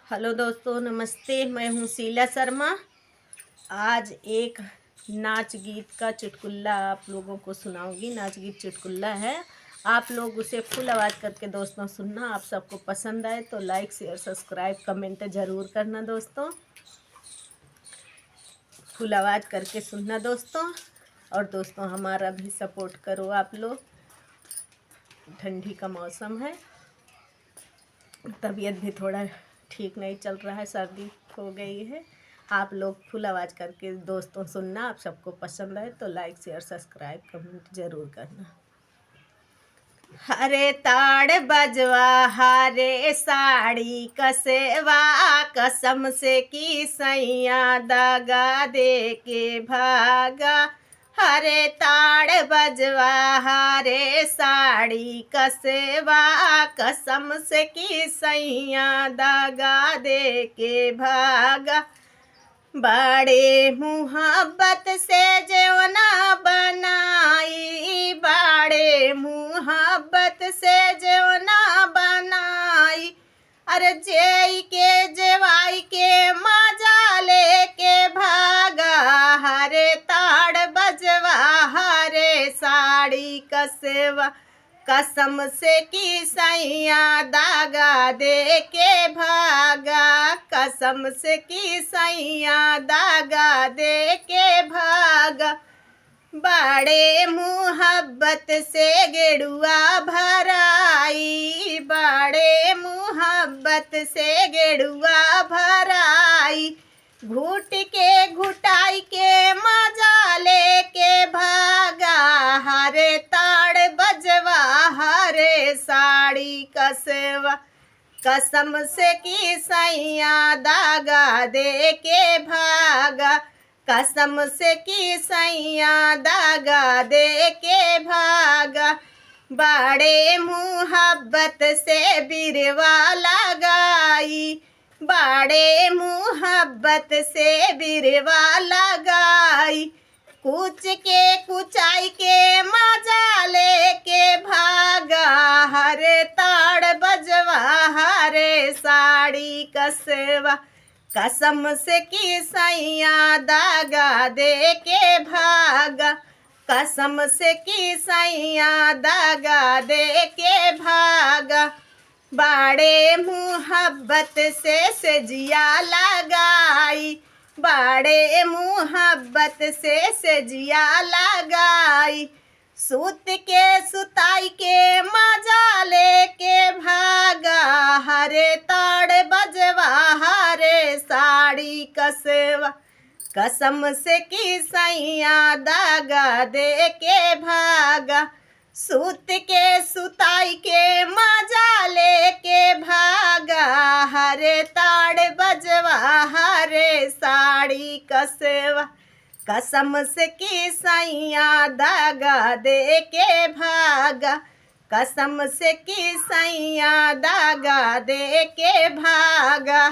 Hello दोस्तों, नमस्ते। मैं हूँ शीला शर्मा। आज एक नाच गीत का चुटकुला आप लोगों को सुनाऊंगी। नाच गीत चुटकुला है, आप लोग उसे फुल आवाज़ करके दोस्तों सुनना। आप सबको पसंद आए तो लाइक शेयर सब्सक्राइब कमेंट ज़रूर करना दोस्तों। फुल आवाज़ करके सुनना दोस्तों। और दोस्तों हमारा भी सपोर्ट करो आप लोग। ठंडी का मौसम है, तबीयत भी थोड़ा ठीक नहीं चल रहा है, सर्दी हो गई है। आप लोग फुल आवाज़ करके दोस्तों सुनना। आप सबको पसंद आए तो लाइक शेयर सब्सक्राइब कमेंट ज़रूर करना। हरे ताड़ बजवा हरे साड़ी कसेवा, कसम से की सैया दगा दे के भागा। हरे ताड़ बजवा हरे साड़ी कसेवा, कसम से की सैया दगा दे के भागा। बड़े मुहब्बत से जेवना बनाई, बड़े मुहब्बत से जेवना बनाई। अरे जेई के जेवाई के मजा लेके भागा। हरे ताड़ बजवा हरे साड़ी कसेवा, कसम से की सैया दागा दे के भागा। कसम से की सैया दागा दे के भागा। बड़े मुहब्बत से गेड़ुआ भराई, बड़े मुहब्बत से गेड़ुआ भराई। घुट के घुटाई के मजा लेके भागा। हरे ताड़ बजवा हरे साड़ी कसेवा, कसम से की सैया दागा दे के भागा। कसम से की सैया दागा दे के भागा। बड़े मुहब्बत से बिरवा लगाई, बड़े मुहब्बत से बिरवा लगाई। कुछ के कुचाई के मजा लेके भागा। हरे ताड़ बजवा हरे साड़ी कसेवा, कसम से की सैया दागा दे के भागा। कसम से की सैया दागा दे के भागा। बड़े मुहब्बत से सजिया लगाई, बड़े मुहब्बत से सजिया लगाई। सूत के सुताई के मजा लेके भागा। हरे ताड़ बजवा हरे साड़ी कसेवा, कसम से की सैया दागा दे के भागा। सूत के सुताई के मजा लेके भागा। हरे ताड़ बजवा हरे साड़ी कसेवा, कसम से की सैया दागा दे के भागा। कसम से की सैया दागा दे के भागा।